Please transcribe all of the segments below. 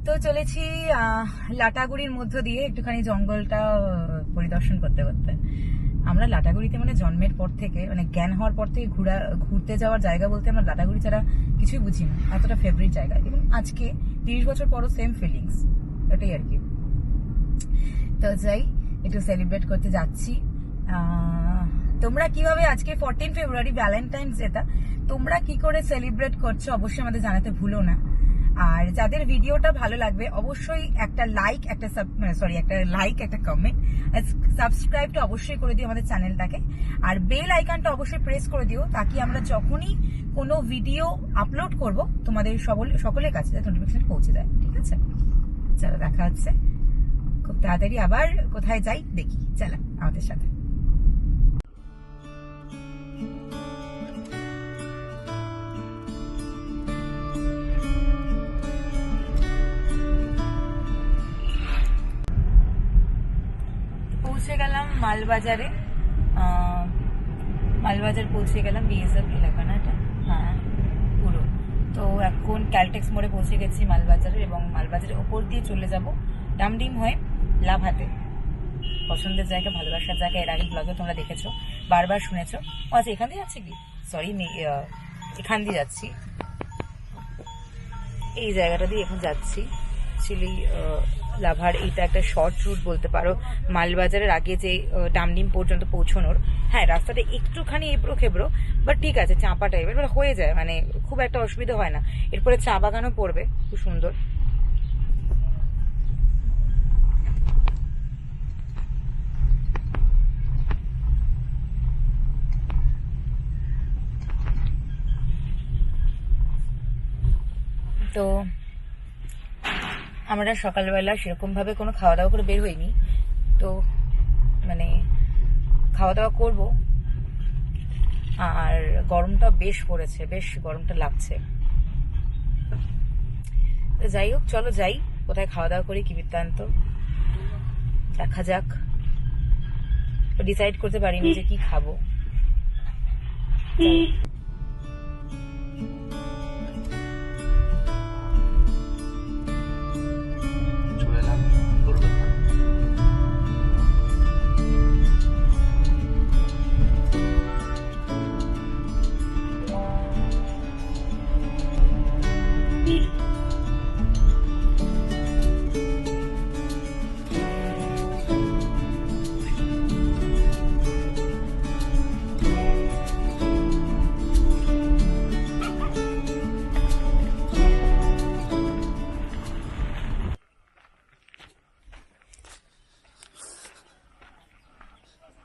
তো চলেছি লাটাগুড়ির মধ্য দিয়ে একটুখানি জঙ্গলটা পরিদর্শন করতে করতে। আমরা লাটাগুড়িতে মানে জন্মের পর থেকে, মানে জ্ঞান হওয়ার পর থেকে ঘুরতে যাওয়ার জায়গা বলতে আমরা লাটাগুড়ি ছাড়া কিছুই বুঝি না, এতটা ফেভারিট জায়গা। এবং আজকে 30 বছর পরও সেম ফিলিংস, এটাই আর কি। তো যাই, একটু সেলিব্রেট করতে যাচ্ছি। তোমরা কিভাবে আজকে 14 ফেব্রুয়ারি ভ্যালেন্টাইন্স ডেটা তোমরা কি করে সেলিব্রেট করছো অবশ্যই আমাদের জানাতে ভুলো না। আর যাদের ভিডিওটা ভালো লাগবে অবশ্যই একটা লাইক, একটা কমেন্ট, সাবস্ক্রাইবটা অবশ্যই করে দিও আমাদের চ্যানেলটাকে। আর বেল আইকনটা অবশ্যই প্রেস করে দিও, তাকি আমরা যখনই কোনো ভিডিও আপলোড করব তোমাদের সকলের কাছে নোটিফিকেশন পৌঁছে যায়। ঠিক আছে, চলো দেখা হচ্ছে খুব তাড়াতাড়ি। আবার কোথায় যাই দেখি, চলো আমাদের সাথে। পৌঁছে গেলাম মালবাজারে, মালবাজার পৌঁছে গেলাম, বিএসএফ এলাকা না এটা, হ্যাঁ পুরো। তো এখন ক্যালটেক্স মোড়ে পৌঁছে গেছি মালবাজারের, এবং মালবাজারের ওপর দিয়ে চলে যাব ডামডিম হয়ে লাভাতে। পছন্দের জায়গা, ভালোবাসার জায়গা, এর আগে ব্লগে তোমরা দেখেছো, বারবার শুনেছো। ও আচ্ছা, এখান দিয়ে যাচ্ছে কি, সরি এখান দিয়ে যাচ্ছি, এই জায়গাটা দিয়ে এখন যাচ্ছি। অ্যাকচুয়ালি লাভার এইটা একটা শর্ট রুট বলতে পারো, মালবাজারের আগে যে ডামডিম পর্যন্ত পৌঁছানোর। হ্যাঁ, রাস্তাটা একটুখানি এবড়ো খেবড়ো, বাট ঠিক আছে, চাঁপা টাইপের হয়ে যায়, মানে খুব একটা অসুবিধা হয় না। এরপরে চা বাগানও পড়বে, খুব সুন্দর। তো আমরা সকালবেলা সেরকম ভাবে কোনো খাওয়া দাওয়া করে বের হইনি, তো মানে খাওয়া দাওয়া করব। আর গরমটা বেশ পড়েছে, বেশ গরমটা লাগছে। তো যাই হোক, চলো যাই, কোথায় খাওয়া দাওয়া করি, কি বৃত্তান্ত দেখা যাক। ডিসাইড করতে পারিনি যে কি খাবো।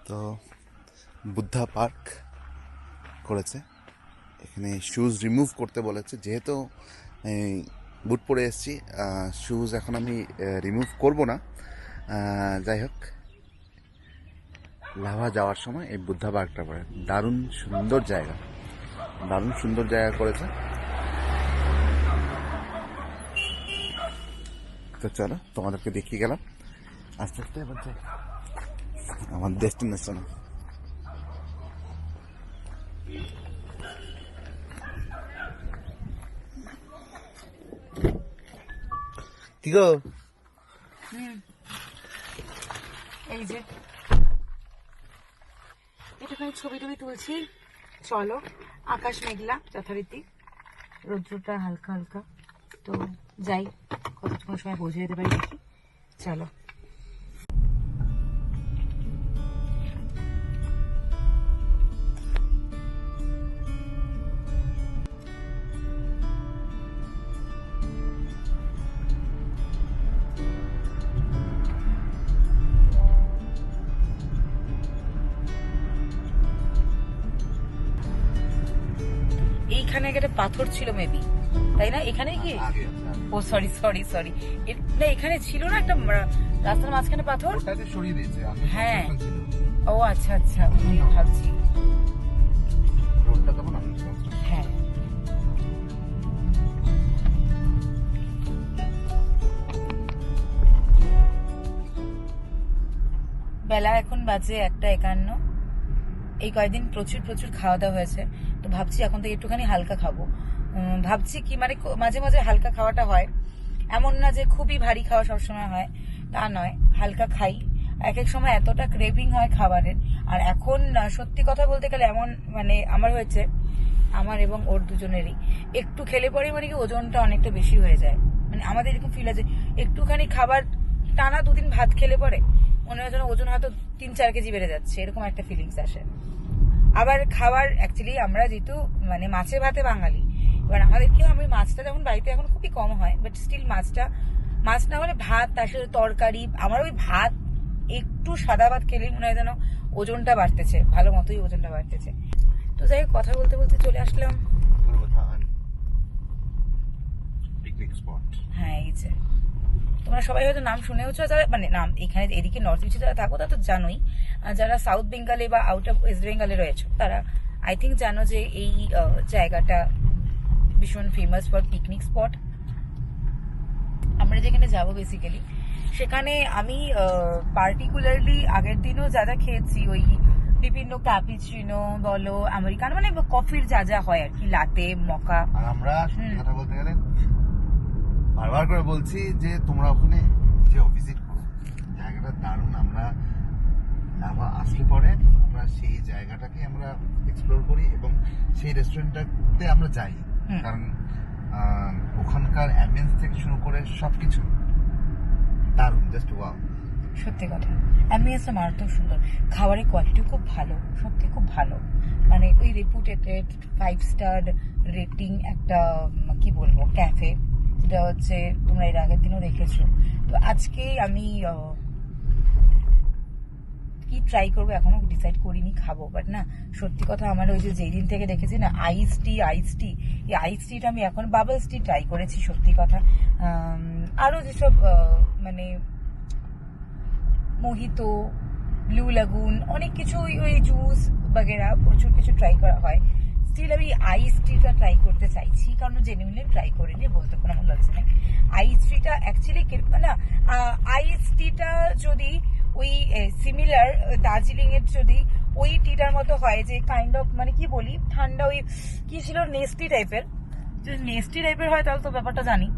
তো বুদ্ধা পার্ক করেছে, এখানে শুজ রিমুভ করতে বলেছে, যেহেতু বুট পরে এসেছি, শুজ এখন আমি রিমুভ করব না। যাই হোক, লাভা যাওয়ার সময় এই বুদ্ধা পার্কটা পড়ে, দারুণ সুন্দর জায়গা, দারুণ সুন্দর জায়গা করেছে। তো চলো, তোমাদেরকে দেখিয়ে গেলাম আস্তে আস্তে এবার আমার ডেস্টিনেশন। কি গো, এই যে একটুখানি ছবি টবি তুলছি, চলো। আকাশ মেঘলা যথারীতি, রৌদ্রটা হালকা হালকা। তো যাই, কতক্ষণ সময় পৌঁছে যেতে পারি দেখি, চলো। এইখানে একটা পাথর ছিল মেবি, তাই না? এখানে কি, ও সরি সরি সরি, না এখানে ছিল না একটা রাস্তার মাঝখানে পাথর, সরিয়ে দিয়েছে। হ্যাঁ, ও আচ্ছা আচ্ছা, আমি ভাবছি হ্যাঁ। বেলা এখন বাজে 1:51। এই কয়েকদিন প্রচুর প্রচুর খাওয়া দাওয়া হয়েছে, তো ভাবছি এখন থেকে একটুখানি হালকা খাবো। ভাবছি কি, মানে মাঝে মাঝে হালকা খাওয়াটা হয়, এমন না যে খুবই ভারী খাওয়া সবসময় হয়, তা নয়, হালকা খাই। এক এক সময় এতটা ক্রেভিং হয় খাবারের। আর এখন সত্যি কথা বলতে গেলে এমন মানে আমার হয়েছে, আমার এবং ওর দুজনেরই একটু খেলে পরে মানে কি ওজনটা অনেকটা বেশি হয়ে যায়। মানে আমাদের এরকম ফিল আছে, একটুখানি খাবার টানা 2 দিন ভাত খেলে পরে মনে হয় যেন ওজন হয়তো 3-4 কেজি বেড়ে যাচ্ছে, এরকম একটা ফিলিংস আসে। আবার খাবার অ্যাকচুয়ালি আমরা যেহেতু মানে মাছে ভাতে বাঙালি, এবার আমাদেরকেও আমি মাছটা যখন বাড়িতে এখন খুবই কম হয়, বাট স্টিল মাছ না হলে ভাত, তার সাথে তরকারি, আমার ওই ভাত একটু সাদা ভাত খেলেই মনে হয় যেন ওজনটা বাড়তেছে, ভালো মতোই ওজনটা বাড়তেছে। তো যাই হোক, কথা বলতে বলতে চলে আসলাম। Picnic spot. হ্যাঁ, এই যে তোমরা সবাই হয়তো নাম শুনেওছো, যারা মানে নাম এখানে এদিকে নর্থ ইস্টে যারা থাকো তারা তো জানোই, আর যারা সাউথ বেঙ্গলে বা আউট অফ ওয়েস্ট বেঙ্গলে রয়েছে তারা আই থিঙ্ক জানো যে এই জায়গাটা ভীষণ ফেমাস ফর পিকনিক স্পট। আমরা যেখানে যাবো বেসিক্যালি সেখানে আমি পার্টিকুলারলি আগের দিনও যা যা খেয়েছি, ওই বিভিন্ন ক্যাপুচিনো বলো, আমেরিকান, মানে কফির যা যা হয় আর কি, লাতে, মকা। আর আমরা সত্যি কথা বলতে গেলে বারবার করে বলছি যে তোমরা ওখানে যে ভিজিট করো, জায়গাটা দারুণ। আমরা লাভা আসলে পরে আমরা সেই জায়গাটাকে আমরা এক্সপ্লোর করি এবং সেই রেস্টুরেন্টটাতে আমরা যাই, কারণ ওখানকার অ্যাম্বিয়েন্স থেকে শুরু করে সবকিছু দারুণ, জাস্ট ওয়াও। সত্যি কথা, অ্যাম্বিয়েন্সটা মারাত্মক সুন্দর, খাবারের কোয়ালিটিও খুব ভালো, সত্যি খুব ভালো। মানে ওই রেপুটেড 5 স্টার রেটিং একটা কি বলবো ক্যাফে, যেটা হচ্ছে তোমরা এর আগের দিনও দেখেছো। তো আজকে আমি কি ট্রাই করবো এখনো ডিসাইড করিনি, খাবো। বাট না, সত্যি কথা, আমার ওই যে যেই দিন থেকে দেখেছি না আইস টি, এই আইস টিটা আমি এখন বাবলস টি ট্রাই করেছি, সত্যি কথা। আরো যেসব মানে মোহিতো, ব্লু লাগুন, অনেক কিছু ওই জুস বাগেরা প্রচুর কিছু ট্রাই করা হয়। স্টিল আমি আইস টিটা ট্রাই করতে চাইছি, কারণ জেনুইনলি ট্রাই করিনি, বলতে কোনো আমার লাগছে না। আইস টিটা অ্যাকচুয়ালি না, আইস টিটা যদি ওই সিমিলার দার্জিলিং এর যদি ওই টিটার মতো হয়, যে কাইন্ড অফ মানে কি বলি ঠান্ডা, ওই কি ছিল নেস্টি টাইপের, যদি নেস্টি টাইপের হয় তাহলে তো ব্যাপারটা জানি।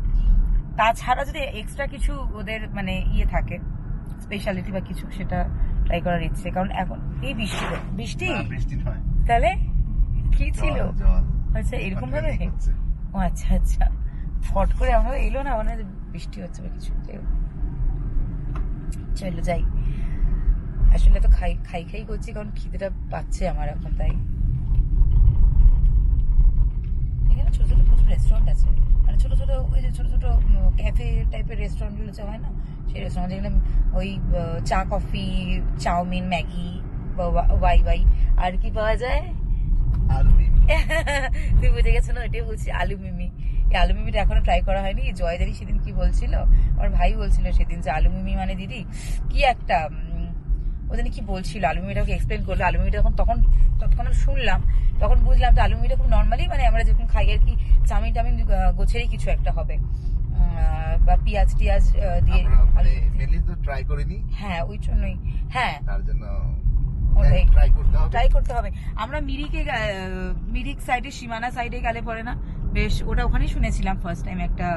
তাছাড়া যদি এক্সট্রা কিছু ওদের মানে ইয়ে থাকে, স্পেশালিটি বা কিছু, সেটা ট্রাই করার ইচ্ছে। কারণ এখন এই বৃষ্টি নয়, তাহলে কি ছিল, জল আচ্ছা এরকম ভাবে। ও আচ্ছা আচ্ছা, ফট করে আমরা এলো না, মানে বৃষ্টি হচ্ছে বা কিছু। চলো যাই, আসলে তো খাই করছি কারণ খিদেটা পাচ্ছে আমার এখন, তাই। এখানে ছোট ছোট প্রচুর রেস্টুরেন্ট আছে, মানে ছোট ছোট ওই যে ছোট ছোট ক্যাফে টাইপের রেস্টুরেন্ট গুলো যা হয় না, সেই রেস্টুরেন্ট যেখানে ওই চা, কফি, চাউমিন, ম্যাগি, ওয়াই আর কি পাওয়া যায়। আলু মিমি। তুই বুঝে গেছো না, ওইটাই বলছি, আলু মিমি। এই আলু মিমিটা এখনো ট্রাই করা হয়নি। জয় জানি সেদিন কি বলছিল, আমার ভাই বলছিল সেদিন যে আলু মিমি মানে দিদি কি একটা ওদের কি বলছিল, আলু মিমিটাকে এক্সপ্লেন করলো। আলু মিমিটা তৎক্ষণ শুনলাম, তখন বুঝলাম তো আলু মিমিটা খুব নর্মালি মানে আমরা যেরকম খাই আর কি, চাউমিন টামিন গোছেরই কিছু একটা হবে, বা পেঁয়াজ টিয়াজ দিয়ে। মেনলি তো ট্রাই করিনি, হ্যাঁ ওই জন্যই, হ্যাঁ তার জন্য ওটাই ট্রাই করতে হবে। আমরা মিরিক সাইডে, সীমানা সাইডে গেলে পরে না বেশ, ওটা ওখানেই শুনেছিলাম ফার্স্ট টাইম। একটা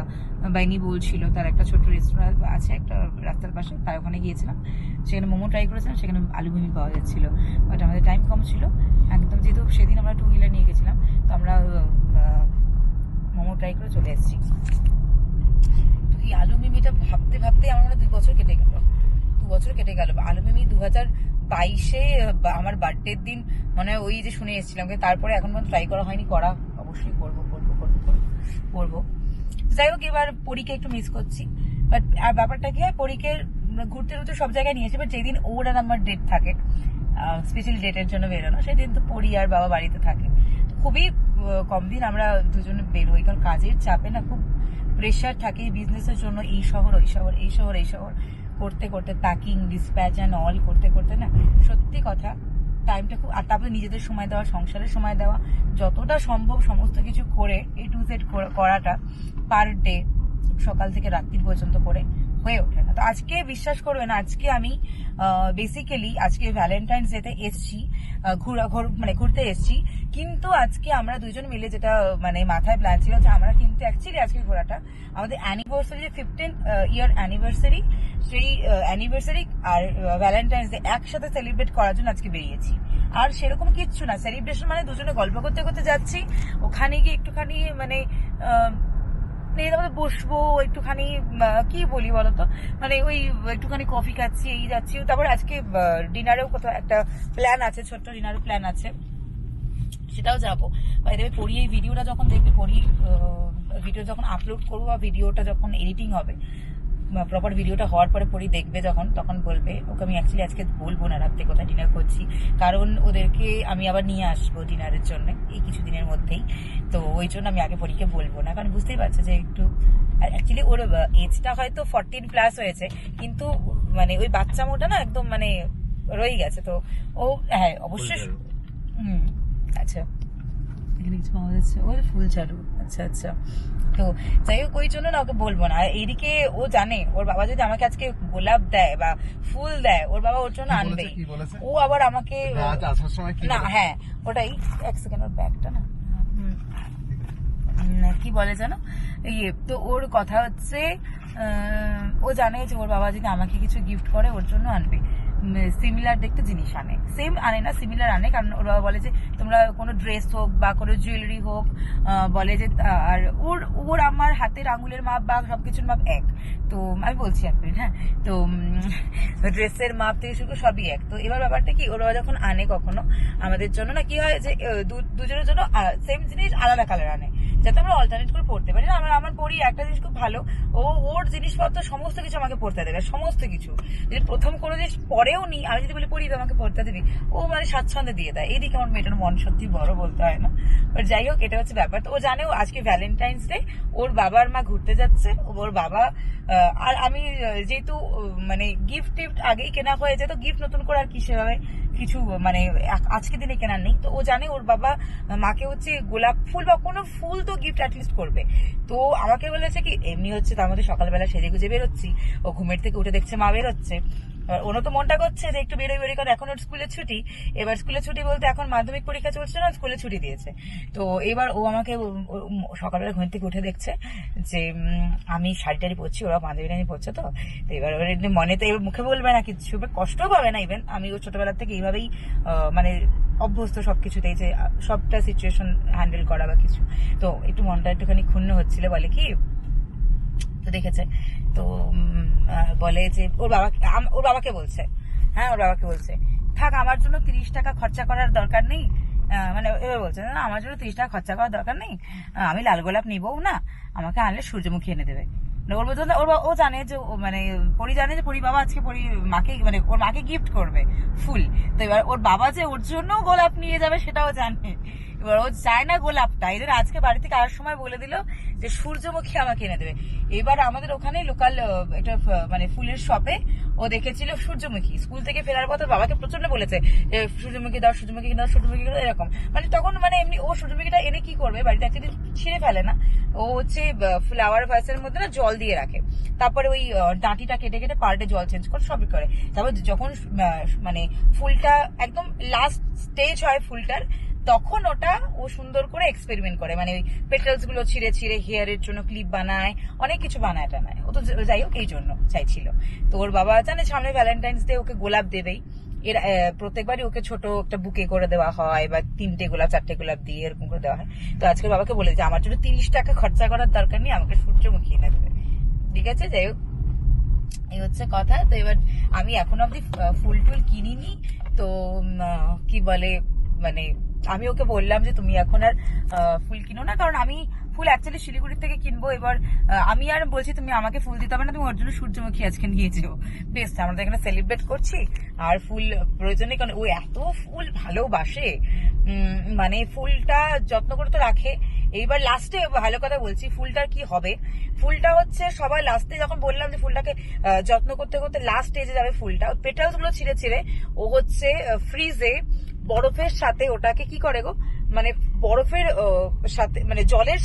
বাইনি বলছিল তার একটা ছোট রেস্টুরেন্ট আছে একটা রাস্তার পাশে, তার ওখানে গিয়েছিলাম, সেখানে মোমো ট্রাই করেছিলাম, সেখানে আলু মিমি পাওয়া যাচ্ছিল। বাট আমাদের টাইম কম ছিল একদম, যেহেতু সেদিন আমরা 2 হুইলার নিয়ে গেছিলাম, তো আমরা মোমো ট্রাই করে চলে এসেছি। তো এই আলু মিমিটা ভাবতে ভাবতে আমার মনে 2 বছর কেটে গেল। আলু মিমি 2022-এ আমার বার্থডের দিন মানে ওই যে শুনে এসেছিলাম, তারপরে এখন পর্যন্ত ট্রাই করা হয়নি। করা অবশ্যই করবো। যাই হোক, এবার পরীকে একটু মিস করছি। বাট আর ব্যাপারটা কি হয়, পরীকে ঘুরতে ঘুরতে সব জায়গায় নিয়েছে, বাট যেদিন ওর আর আমার ডেট থাকে, স্পেশাল ডেটের জন্য বেরোনো, সেদিন তো পরী আর বাবা বাড়িতে থাকে। খুবই কম দিন আমরা দুজনে বেরোই, কারণ কাজের চাপে না খুব প্রেশার থাকে বিজনেসের জন্য, এই শহর করতে করতে প্যাকিং, ডিসপ্যাচ অ্যান্ড অল করতে না, সত্যি কথা টাইমটা খুব। আর তারপরে নিজেদের সময় দেওয়া, সংসারের সময় দেওয়া, যতটা সম্ভব সমস্ত কিছু করে A to Z করাটা পার ডে, সকাল থেকে রাত্রি পর্যন্ত করে হয়ে ওঠে না। তো আজকে বিশ্বাস করবে না, আজকে আমি বেসিক্যালি আজকে ভ্যালেন্টাইন্স ডেতে এসছি, মানে ঘুরতে এসছি, কিন্তু আজকে আমরা দুজন মিলে যেটা মানে মাথায় প্ল্যান ছিল যে আমরা কিন্তু অ্যাকচুয়ালি আজকে ঘোরাটা আমাদের অ্যানিভার্সারি, যে 15 ইয়ার অ্যানিভার্সারি, সেই অ্যানিভার্সারি আর ভ্যালেন্টাইন্স ডে একসাথে সেলিব্রেট করার জন্য আজকে বেরিয়েছি। আর সেরকম কিচ্ছু না, সেলিব্রেশন মানে দুজনে গল্প করতে করতে যাচ্ছি, ওখানে গিয়ে একটুখানি মানে বসবো একটুখানি, কি বলি বলতো, মানে ওই একটুখানি কফি খাচ্ছি, এই যাচ্ছি। তারপর আজকে ডিনারেও কোথাও একটা প্ল্যান আছে, ছোট্ট ডিনারের প্ল্যান আছে, সেটাও যাবো। পড়ি এই ভিডিওটা যখন দেখবে, পড়ি ভিডিও যখন আপলোড করবো বা ভিডিওটা যখন এডিটিং হবে, প্রপার ভিডিওটা হওয়ার পরে পরি দেখবে যখন, তখন বলবে। ওকে আমি অ্যাকচুয়ালি আজকে বলবো না রাত্রে কোথায় ডিনার করছি, কারণ ওদেরকে আমি আবার নিয়ে আসবো ডিনারের জন্য এই কিছুদিনের মধ্যেই। তো ওই জন্য আমি আগে পরীকে বলবো না, কারণ বুঝতেই পারছো যে একটু অ্যাকচুয়ালি ওর এজটা হয়তো 14+ হয়েছে, কিন্তু মানে ওই বাচ্চা মোটা না একদম মানে রয়ে গেছে। তো ও হ্যাঁ অবশ্যই। আচ্ছা, এখানে কিছু পাওয়া যাচ্ছে, ওই ফুল চালু। আচ্ছা আচ্ছা, তো যাই হোক ওই জন্য না ওকে বলবো না। এইদিকে ও জানে ওর বাবা যদি আমাকে আজকে গোলাপ দেয় বা ফুল দেয়, ওর বাবা ওর জন্য আনবেই। ও আবার আমাকে না, হ্যাঁ ওটাই, এক সেকেন্ড, ওর ব্যাগটা না কি বলে জানো, ইয়ে তো ওর কথা হচ্ছে ও জানে যে ওর বাবা যদি আমাকে কিছু গিফট করে ওর জন্য আনবে, সিমিলার দেখতে জিনিস আনে, সেম আনে না, সিমিলার আনে। কারণ ওর বাবা বলে যে তোমরা কোনো ড্রেস হোক বা কোনো জুয়েলারি হোক, বলে যে আর ওর ওর আমার হাতের আঙুলের মাপ বা সবকিছুর মাপ এক। তো আমি বলছি এক মিনিট, হ্যাঁ, তো ড্রেসের মাপ থেকে শুরু করে সবই এক। তো এবার ব্যাপারটা কি, ওর বাবা যখন আনে কখনো আমাদের জন্য না, কি হয় যে দুজনের জন্য সেম জিনিস আলাদা কালার আনে, যাতে আমরা অল্টারনেট করে পড়তে পারি না। আমার পড়ি একটা জিনিস খুব ভালো, ওর জিনিসপত্র সমস্ত কিছু আমাকে পড়তে দেবে, সমস্ত কিছু। যদি প্রথম কোনো জিনিস পরেও নি, আমি যদি বলি পড়ি তো আমাকে পড়তে দিবি, ও মানে স্বাচ্ছন্দ্যে দিয়ে দেয়। এইদিকে আমার মেয়েটার মন সত্যি বড়, বলতে হয় না। বাট যাই হোক, এটা হচ্ছে ব্যাপার। তো ও জানেও আজকে ভ্যালেন্টাইন্স ডে, ওর বাবার মা ঘুরতে যাচ্ছে, ওর বাবা আর আমি যেহেতু মানে গিফট টিফট আগেই কেনা হয়ে যায়, তো গিফট নতুন করে আর কি সেভাবে কিছু মানে আজকে দিনে কেনার নেই। তো ও জানে ওর বাবা মাকে হচ্ছে গোলাপ ফুল বা কোনো ফুল তো গিফট অ্যাটলিস্ট করবে। তো আমাকে বলেছে কি, এমনি হচ্ছে তার মধ্যে সকালবেলা সেজে গুজে বেরোচ্ছি, ও ঘুমের থেকে উঠে দেখছে মা বেরোচ্ছে, ওরও তো মনটা করছে যে একটু বেরোই বেরোই, কারণ এখন ওর স্কুলের ছুটি। এবার স্কুলের ছুটি বলতে এখন মাধ্যমিক পরীক্ষা চলছে না, স্কুলে ছুটি দিয়েছে। তো এবার ও আমাকে সকালবেলা ঘুম থেকে উঠে দেখছে যে আমি শাড়ি টাড়ি পরছি, ওরা বান্ধবী টানি পরছে। তো এবার ওর মনে তো এবার মুখে বলবে না কিছু, কষ্টও পাবে না। ইভেন আমি ওর ছোটবেলার থেকে এইভাবেই মানে অভ্যস্ত সবকিছুতেই, যে সবটা সিচুয়েশন হ্যান্ডেল করা বা কিছু। তো একটু মনটা একটুখানি ক্ষুণ্ণ হচ্ছিল, বলে কি, তো দেখেছে তো বলে যে ওর বাবাকে বলছে, হ্যাঁ ওর বাবাকে বলছে থাক আমার জন্য 30 টাকা খরচা করার দরকার নেই, মানে এবার বলছে না আমার জন্য 30 টাকা খরচা করার দরকার নেই, আমি লাল গোলাপ নিবও না, আমাকে আনলে সূর্যমুখী এনে দেবে। ওর বলছে ও জানে যে মানে পরি জানে যে পরি বাবা আজকে পরি মাকে মানে ওর মাকে গিফট করবে ফুল। তো এবার ওর বাবা যে ওর জন্য গোলাপ নিয়ে যাবে সেটাও জানে। এবার ও চায় না গোলাপটা, এদের আজকে বাড়ি থেকে আসার সময় বলে দিল যে সূর্যমুখী আমাকে এনে দেবে। এবার আমাদের ওখানে লোকাল একটা মানে ফুলের শপে ও দেখেছিল সূর্যমুখী, স্কুল থেকে ফেরার পথে বাবাকে প্রচন্ড বলেছে যে সূর্যমুখী দাও, সূর্যমুখী দাও, সূর্যমুখী দাও, এরকম। মানে তখন মানে এমনি ও সূর্যমুখীটা এনে কি করবে, বাড়িতে একদিন ছিঁড়ে ফেলে না, ও হচ্ছে ফ্লাওয়ার ভাসের মধ্যে না জল দিয়ে রাখে, তারপরে ওই ডাঁটিটা কেটে কেটে পাল্টে জল চেঞ্জ করে সবই করে। তারপর যখন মানে ফুলটা একদম লাস্ট স্টেজ হয় ফুলটার, তখন ওটা ও সুন্দর করে এক্সপেরিমেন্ট করে, মানে ওই পেটালস গুলো ছিঁড়ে ছিঁড়ে হেয়ারের জন্য ক্লিপ বানায়, অনেক কিছু বানায় টানায়। ও তো যাই হোক এই জন্য চাইছিল। তো ওর বাবা জানে সামনে ভ্যালেন্টাইন্স ডে, ওকে গোলাপ দেবেই। এর প্রত্যেকবারই ওকে ছোট একটা বুকে করে দেওয়া হয়, বা 3টে গোলাপ 4টে গোলাপ দিয়ে এরকম করে দেওয়া হয়। তো আজকে বাবাকে বলে যে আমার জন্য 30 টাকা খরচা করার দরকার নেই, আমাকে সূর্যমুখী এনে দেবে। ঠিক আছে, যাই হোক এই হচ্ছে কথা। তো এবার আমি এখন অব্দি ফুল টুল কিনিনি, তো কি বলে মানে আমি ওকে বললাম যে তুমি এখন আর ফুল কিনো না, কারণ আমি ফুল অ্যাকচুয়ালি শিলিগুড়ি থেকে কিনবো। এবার আমি আর বলছি তুমি আমাকে ফুল দিতে হবে না, তুমি ওর জন্য সূর্যমুখী আজকে নিয়ে যেও, বেশ আমরা এখানে সেলিব্রেট করছি। আর ফুল প্রয়োজনে, কারণ ও এত ফুল ভালোবাসে, মানে ফুলটা যত্ন করে তো রাখে। এইবার লাস্টে ভালো কথা বলছি, ফুলটার কি হবে, ফুলটা হচ্ছে সবাই লাস্টে যখন বললাম যে ফুলটাকে যত্ন করতে করতে লাস্ট স্টেজে যাবে ফুলটা, পেটালস গুলো ছিঁড়ে ছিঁড়ে ও হচ্ছে ফ্রিজে বরফের সাথে ওটাকে কি করে গো, মানে বরফের সাথে মানে জলের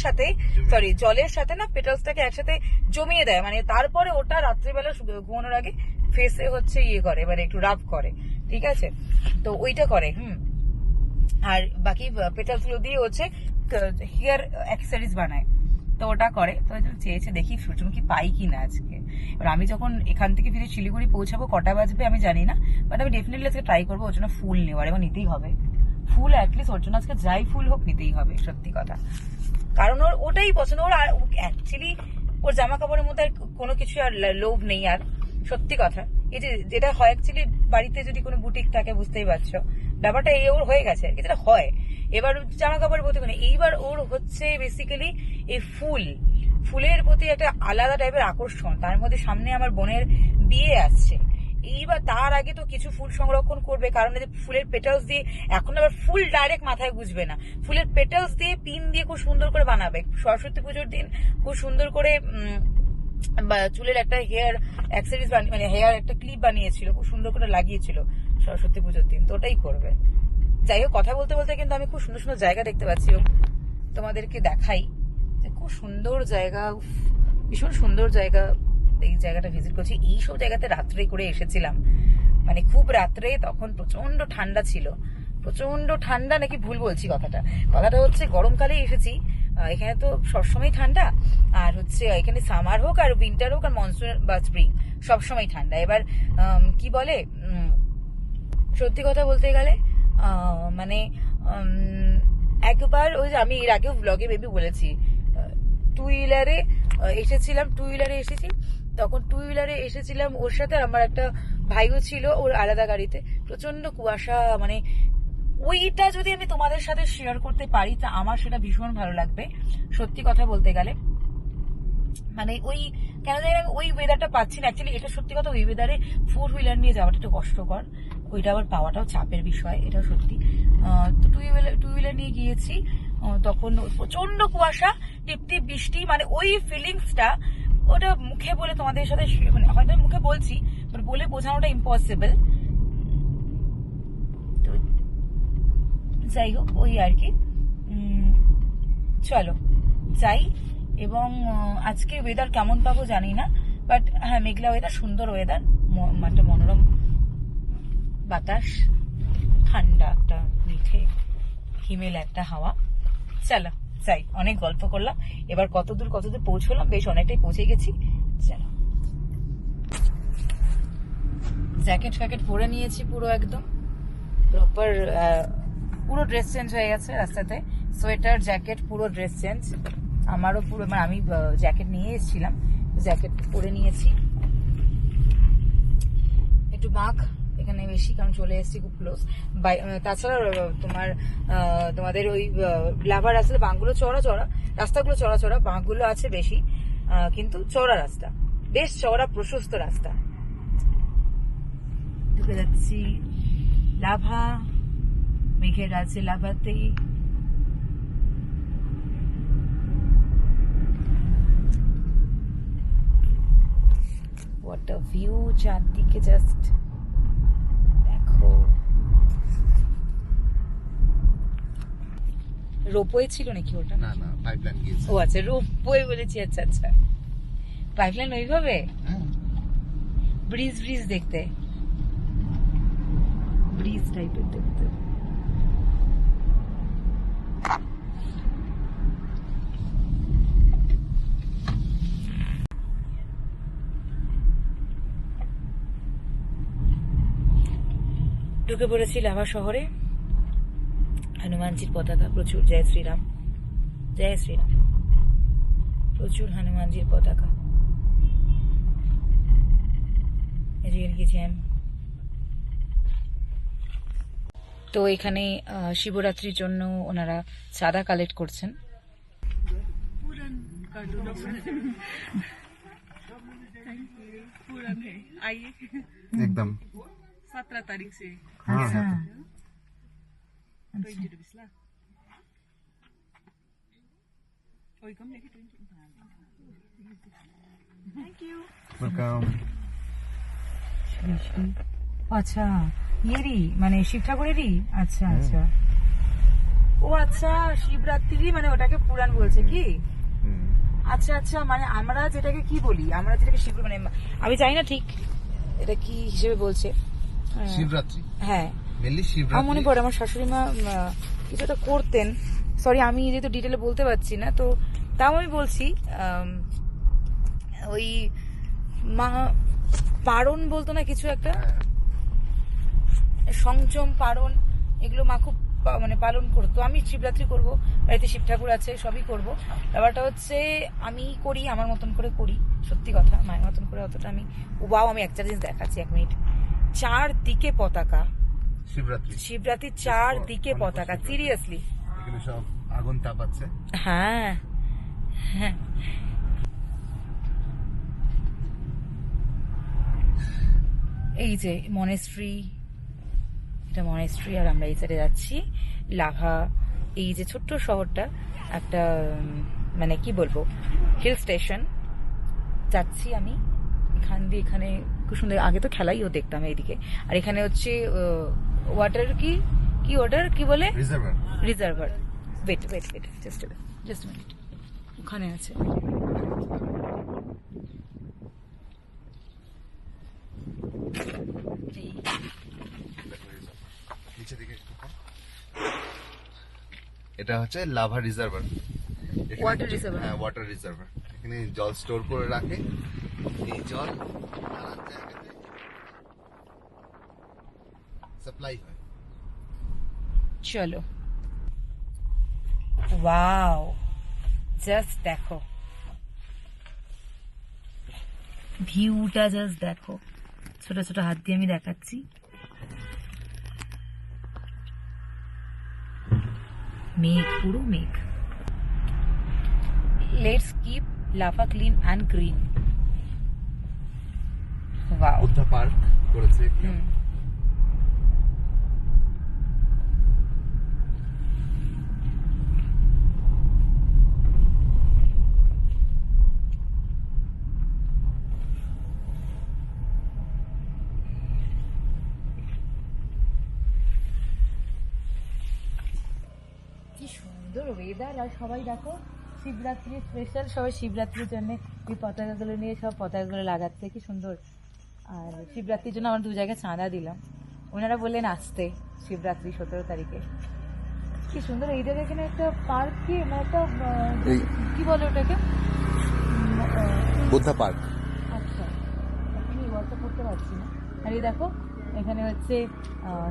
সাথে না পেটালসটাকে একসাথে জমিয়ে দেয়, মানে তারপরে ওটা রাত্রিবেলা ঘুমানোর আগে ফেসে হচ্ছে ইয়ে করে, মানে একটু রাব করে, ঠিক আছে, তো ওইটা করে। আর বাকি পেটালস গুলো দিয়ে হচ্ছে হেয়ার অ্যাক্সেসরিজ বানায়, তো ওটা করে। তো চেয়েছে দেখি সূর্যমুখী পাই কিনা আজকে। এবার আমি যখন এখান থেকে ফিরে শিলিগুড়ি পৌঁছাবো কটা বাজবে আমি জানি না, বাট আমি ডেফিনেটলি আজকে ট্রাই করবো ওর জন্য ফুল নেওয়ার, এবং নিতেই হবে ফুল, অ্যাটলিস্ট ওর জন্য আজকে যাই ফুল হোক নিতেই হবে, সত্যি কথা। কারণ ওর ওটাই পছন্দ, ওর আর অ্যাকচুয়ালি ওর জামা কাপড়ের মধ্যে আর কোনো কিছু আর লোভ নেই আর, সত্যি কথা। এই যে যেটা হয় অ্যাকচুয়ালি বাড়িতে যদি কোনো বুটিক থাকে, বুঝতেই পারছো ব্যাপারটা এই ওর হয়ে গেছে আর কি, যেটা হয়। এবার জামা কাপড়ের প্রতি মানে এইবার ওর হচ্ছে বেসিক্যালি এই ফুলের প্রতি একটা আলাদা টাইপের আকর্ষণ। তার মধ্যে সামনে আমার বোনের বিয়ে আসছে, এইবার তার আগে তো কিছু ফুল সংরক্ষণ করবে, কারণ ফুলের পেটালস দিয়ে এখন আবার ফুল ডাইরেক্ট মাথায় গুজবে না, ফুলের পেটালস দিয়ে পিন দিয়ে খুব সুন্দর করে বানাবে। সরস্বতী পুজোর দিন খুব সুন্দর করে চুলের একটা হেয়ার অ্যাক্সেসরিজ মানে হেয়ার একটা ক্লিপ বানিয়েছিল, খুব সুন্দর করে লাগিয়েছিল সরস্বতী পুজোর দিন, তো ওটাই করবে। যাই হোক, কথা বলতে বলতে কিন্তু আমি খুব সুন্দর সুন্দর জায়গা দেখতে পাচ্ছি এবং তোমাদেরকে দেখাই যে খুব সুন্দর জায়গা, ভীষণ সুন্দর জায়গা। এই জায়গাটা ভিজিট করছি, এইসব জায়গাতে রাত্রে করে এসেছিলাম, মানে খুব রাত্রে, তখন প্রচন্ড ঠান্ডা ছিল, প্রচন্ড ঠান্ডা, নাকি ভুল বলছি কথাটা হচ্ছে গরমকালে এসেছি। এখানে তো সবসময় ঠান্ডা, আর হচ্ছে এখানে সামার হোক আর উইন্টার হোক আর মনসুন বা স্প্রিং সবসময় ঠান্ডা। এবার কি বলে, সত্যি কথা বলতে গেলে মানে একবার ওই যে আমি এর আগেও ব্লগে বেবি বলেছি, টু হুইলারে এসেছি, তখন টু হুইলারে এসেছিলাম ওর সাথে, আর আমার একটা ভাইও ছিল ওর আলাদা গাড়িতে, প্রচন্ড কুয়াশা, মানে ওইটা যদি আমি তোমাদের সাথে শেয়ার করতে পারি তা আমার সেটা ভীষণ ভালো লাগবে, সত্যি কথা বলতে গেলে। মানে ওই কেন জানি আমি ওই ওয়েদারটা পাচ্ছি না অ্যাকচুয়ালি, এটা সত্যি কথা। ওই ওয়েদারে ফোর হুইলার নিয়ে যাওয়াটা একটু কষ্টকর, ওইটা আবার পাওয়াটাও চাপের বিষয়, এটা সত্যি। তো টু হুইলার নিয়ে গিয়েছি, তখন প্রচন্ড কুয়াশা, টিপটিপ বৃষ্টি, মানে ওই ফিলিংসটা ওটা মুখে বলে তোমাদের সাথে মানে হয়তো আমি মুখে বলছি, বলে বোঝানোটা ইম্পসিবল। তো যাই হোক, ওই আর কি, চলো যাই। এবং আজকে ওয়েদার কেমন পাবো জানি না, বাট হ্যাঁ মেঘলা ওয়েদার, সুন্দর ওয়েদার, মানে মনোরম বাতাস, ঠান্ডা একটা মিঠে হিমেল একটা হাওয়া। চলো যাই, অনেক গল্প করলাম, এবার কতদূর পৌঁছলাম, বেশ অনেকটাই পৌঁছে গেছি। চলো, জ্যাকেট ফ্যাকেট পরে নিয়েছি পুরো একদম প্রপার, পুরো ড্রেস চেঞ্জ হয়ে গেছে রাস্তাতে, সোয়েটার জ্যাকেট পুরো ড্রেস চেঞ্জ আমারও পুরো, মানে আমি জ্যাকেট নিয়ে এসেছিলাম, জ্যাকেট পরে নিয়েছি, একটু বাঁক এখানে বেশি কারণ চলে এসেছি খুব ক্লোজ। তাছাড়া তোমাদের ওই লাভার রাস্তাতে বাঁকগুলো চড়া, রাস্তাগুলো চড়া, বাঁকগুলো আছে বেশি, কিন্তু চড়া রাস্তা, বেশ চওড়া প্রশস্ত রাস্তা। ঢুকে যাচ্ছি লাভা, মেঘের রাজ্যে লাভাতেই। হোয়াট আ ভিউ, চারদিকে জাস্ট দেখো। রোপওয়ে ছিল নাকি ওটা? না না, পাইপলাইন গিয়েছে। ও আচ্ছা, রোপওয়ে বলেছি, আচ্ছা আচ্ছা, পাইপলাইন ওইভাবে ব্রিজ দেখতে, ব্রিজ টাইপের দেখতে। ঢুকে পড়েছি লাভা শহরে, হনুমানজির পতাকা প্রচুর, জয় শ্রীরাম, প্রচুর হনুমানজির পতাকা, রিয়েল জ্যাম। তো এখানে শিবরাত্রির জন্য ওনারা চাঁদা কালেক্ট করছেন। एकदम 17 तारीख से हाँ अच्छा। हाँ 20 रुपीस ला कोई कम लेके 20। Thank you. वेलकम। আচ্ছা ইয়েরই মানে শিব ঠাকুরেরই, আচ্ছা আচ্ছা। ও আচ্ছা, শিবরাত্রি মানে ওটাকে পুরাণ বলছে কি? হুম। আচ্ছা আচ্ছা, মানে আমরা যেটাকে কি বলি, আমরা যেটাকে শিব মানে আমি জানি না ঠিক এটা কি হিসেবে বলছে। শিবরাত্রি হ্যাঁ, মেনলি আমার শিবরাত্রি। মনে পড়ে আমার শাশুড়ি মা কিছু একটা করতেন। সরি, আমি যেহেতু ডিটেলে বলতে পারছি না, তো তাও আমি বলছি ওই মা পারণ বলতো না কিছু একটা, হ্যাঁ, সংযম পারণ, এগুলো মা খুব মানে পালন করতো। আমি শিবরাত্রি করব, বাড়িতে শিব ঠাকুর আছে, সবই করব। ব্যাপারটা হচ্ছে আমি করি আমার মতন করে করি, সত্যি কথা মায়ের মতন করে অতটা আমি ওয়াও। আমি একটা জিনিস দেখাচ্ছি, 1 মিনিট। চারদিকে পতাকা, শিবরাত্রি শিবরাত্রির চারদিকে পতাকা, সিরিয়াসলি। এখানে সব আগুন তাপাচ্ছে। হ্যাঁ হ্যাঁ, এই যে মনেস্ট্রি, এটা মনেস্ট্রি, আর আমরা এই সাইডে যাচ্ছি লাভা। এই যে ছোট্ট শহরটা একটা মানে কি বলবো হিল স্টেশন, যাচ্ছি আমি এখান দিয়ে। এখানে খুব সুন্দর, আগে তো খেলাইও দেখতাম এইদিকে। আর এখানে হচ্ছে ওয়াটার কি কি ওয়াটার কি বলে, reservoir. Reservoir. Wait wait wait, just minute, ওখানে আছে। নিচে দিকে একটু কর। এটা হচ্ছে লাভা রিজার্ভার। Water reservoir. হ্যাঁ, ওয়াটার রিজার্ভার। এখানে জল স্টোর করে রাখে। এই জল নানান জায়গাতে সাপ্লাই হয়। চলো, ওয়াও, জাস্ট দেখো ভিউটা, জাস্ট দেখো। ছোট ছোট হাত দিয়ে আমি দেখাচ্ছি। মেঘ, পুরো মেঘ। Let's keep lava clean and green. Wow. Buddha park করেছে এখানে। হুম। কি সুন্দর ওয়েদার। আর সবাই দেখো শিবরাত্রি স্পেশাল, সবাই শিবরাত্রির জন্য এই পতাকাগুলো নিয়ে সব পতাকাগুলো লাগাচ্ছে, কি সুন্দর। আর শিবরাত্রির জন্য আমরা 2 জায়গায় চাঁদা দিলাম, ওনারা বললেন আসতে শিবরাত্রি 17 তারিখে। কি সুন্দর। এই জায়গায় এখানে একটা পার্ক, কি মানে একটা কি বলে ওটাকে, বুদ্ধা পার্ক। আচ্ছা আমি এই ওয়ার্ডটা পড়তে পারছি না। আর এই দেখো এখানে হচ্ছে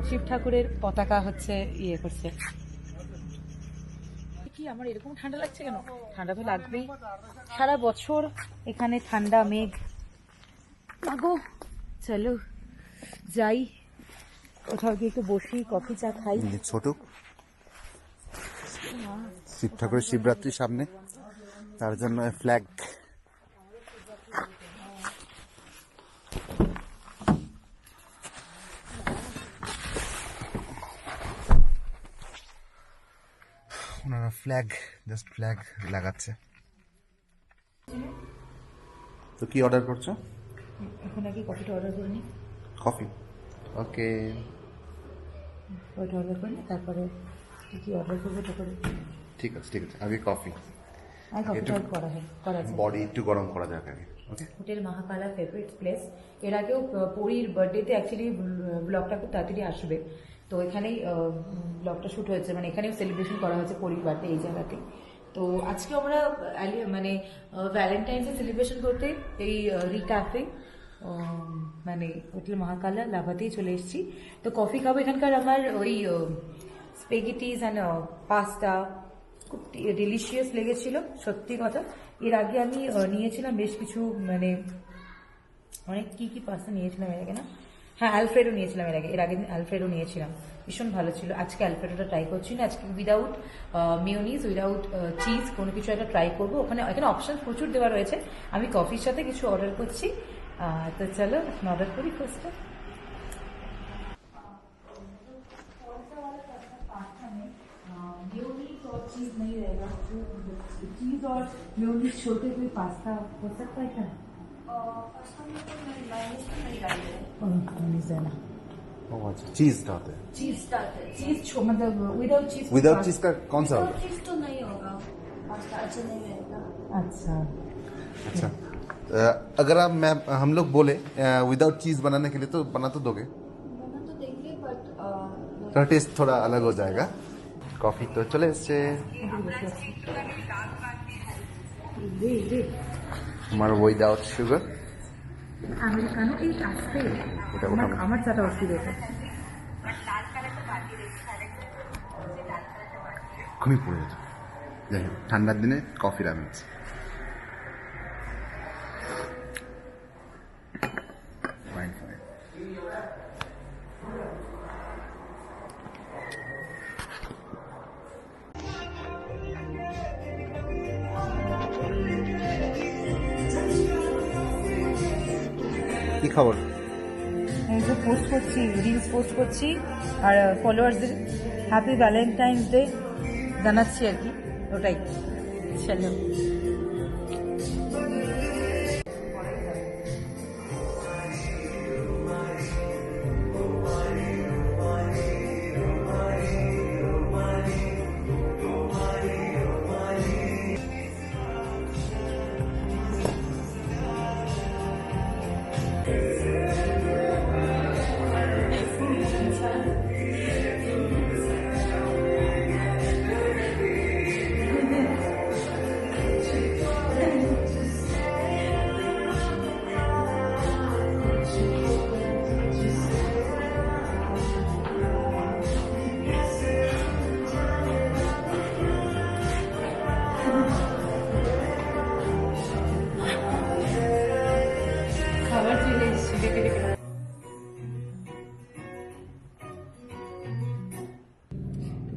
শিব ঠাকুরের পতাকা হচ্ছে ইয়ে করছে। কি আমার এরকম ঠান্ডা লাগছে কেন? ঠান্ডা তো লাগবেই, সারা বছর এখানে ঠান্ডা মেঘ। মাগো, চলো যাই কোথাও গিয়ে একটু বসি, কফি চা খাই। ছোট শিব ঠাকুরের শিবরাত্রির সামনে, তার জন্য ফ্ল্যাগ। ওনারা জাস্ট ফ্ল্যাগ লাগাচ্ছে। তো কি অর্ডার করছো? এখন নাকি কফিটা অর্ডার করে নি। কফি, ওকে। ওইটা অর্ডার করে নি, তারপরে কি অর্ডার করবো তারপরে। ঠিক আছে আগে কফি, আর কফিটা করা যায়। বডি একটু গরম করা যাক আগে। Okay. Hotel Mahakala favourite place. এর আগেও পরীর বার্থডেতে অ্যাকচুয়ালি ব্লগটা খুব তাড়াতাড়ি আসবে, তো এখানেই ব্লগটা শুট হয়েছে, মানে এখানেও সেলিব্রেশন করা হয়েছে পরীর বার্থডে এই জায়গাতে। তো আজকে আমরা মানে ভ্যালেন্টাইন্স ডে সেলিব্রেশন করতে এই রিক্যাফে মানে হোটেল মহাকালা লাভাতেই চলে এসেছি। তো কফি খাবো। এখানকার আমার ওই স্পেগেটিস অ্যান্ড পাস্তা খুব ডিলিশিয়াস লেগেছিল, সত্যি কথা। এর আগে আমি নিয়েছিলাম বেশ কিছু, মানে অনেক কি পাস্তা নিয়েছিলাম এর আগে, না হ্যাঁ অ্যালফ্রেডো নিয়েছিলাম এর আগে অ্যালফ্রেডো নিয়েছিলাম, ভীষণ ভালো ছিল। আজকে অ্যালফ্রেডোটা ট্রাই করছি না, আজকে উইদাউট মিউনিস, উইদাউট চিজ কোনো কিছু একটা ট্রাই করবো। এখানে অপশন প্রচুর দেওয়া রয়েছে। আমি কফির সাথে কিছু অর্ডার করছি, তো চলো অর্ডার করি ফার্স্টে। मेयोनीज और चीज नहीं रहेगा, चीज और मेयोनीज छोटे कोई पास्ता हो सकता है क्या? पास्ता में तो नहीं डाले, नहीं डाले। ओ अच्छा चीज डालते हैं चीज चीज मतलब विदाउट चीज विदाउट चीज का कौन सा होगा चीज तो नहीं होगा पास्ता अच्छा नहीं रहेगा अच्छा अच्छा अगर हम लोग बोले विदाउट चीज बनाने के लिए तो बना तो दोगे बना तो देंगे बट थोड़ा टेस्ट थोड़ा अलग हो जाएगा कॉफी तो चले इससे আমার উইদাউট সুগার আমেরিকানো এই আসবে ওটা ওটা আমার চাটা অসুবিধা খুবই পড়ে যেত যাই হোক ঠান্ডার দিনে কফির আমেজ ফাইন ফাইন কি খবর এই যে পোস্ট করছি রিলস পোস্ট করছি আর ফলোয়ার্সদের হ্যাপি ভ্যালেন্টাইন্স ডে জানাচ্ছি আর কি ওটাই চলো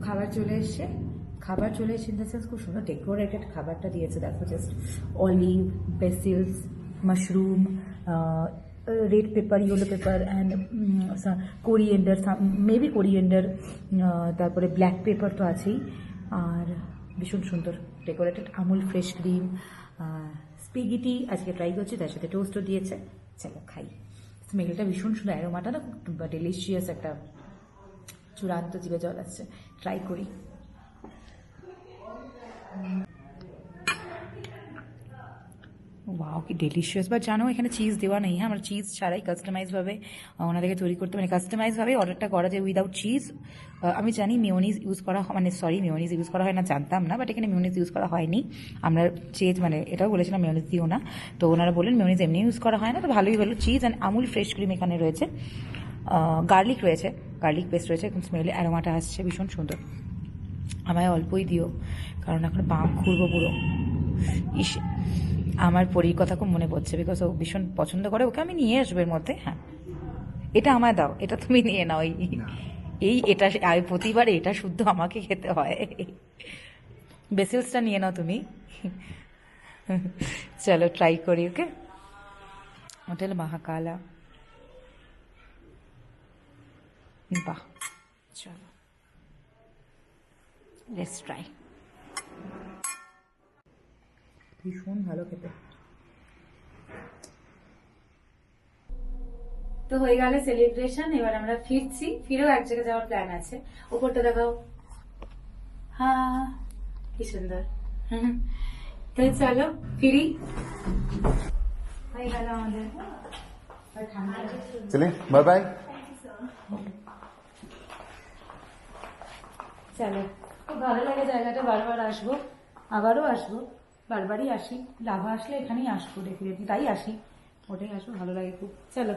খাবার চলে এসেছে খাবার চলে এসছে ইন দ্য সেন্স খুব সুন্দর ডেকোরেটেড খাবারটা দিয়েছে দেখো just olive basils mushroom red pepper yellow pepper and coriander maybe coriander তারপরে ব্ল্যাক পেপার তো আছেই আর ভীষণ সুন্দর decorated Amul fresh cream spaghetti আজকে ট্রাই করছি তার সাথে টোস্টও দিয়েছে চলো খাই স্মেলটা ভীষণ সুন্দর অ্যারোমাটা না খুব ডেলিশিয়াস একটা চূড়ান্ত জিভে জল আসছে ট্রাই করি ওয়াও কি ডেলিশিয়াস বাট জানো এখানে চিজ দেওয়া নেই হ্যাঁ আমরা চিজ ছাড়াই কাস্টমাইজভাবে ওনাদেরকে তৈরি করতে মানে কাস্টমাইজভাবে অর্ডারটা করা যায় উইদাউট চিজ আমি জানি মেয়োনিজ ইউজ করা মানে সরি মেয়োনিজ ইউজ করা হয় না জানতাম না বাট এখানে মেয়োনিজ ইউজ করা হয়নি আমরা চেজ মানে এটাও বলেছিলাম মেয়োনিজ দিও না তো ওনারা বললেন মেয়োনিজ এমনি ইউজ করা হয় না তো ভালোই হলো cheese and Amul fresh cream এখানে রয়েছে গার্লিক রয়েছে গার্লিক পেস্ট রয়েছে একদম স্মেলে অ্যারোমাটা আসছে ভীষণ সুন্দর আমায় অল্পই দিও কারণ এখন বাম ঘুরবো পুরো ইস আমার পরীর কথা খুব মনে পড়ছে বিকজ ও ভীষণ পছন্দ করে ওকে আমি নিয়ে আসবো এর মধ্যে হ্যাঁ এটা আমায় দাও এটা তুমি নিয়ে নাও এটা প্রতিবার এটা শুদ্ধ আমাকে খেতে হয় বেসিলসটা নিয়ে নাও তুমি চলো ট্রাই করি ওকে হোটেল মহাকালা বাহ চলো লেটস ট্রাই ভীষণ ভালো খেতে তো হয়ে গেল সেলিব্রেশন এবার আমরা ফিরেও এক জায়গায় যাওয়ার প্ল্যান আছে উপরটা দেখাও হ্যাঁ কি সুন্দর তো চলো ফিরি হয়ে গেল আমাদের চলে বাই বাই চলো খুব ভালো লাগে জায়গাটা বারবার আসবো আবারও আসবো বারবারই আসি লাভা আসলে এখানেই আসবো ডেফিনেটলি তাই আসি ওটাই আসবো ভালো লাগে খুব চলো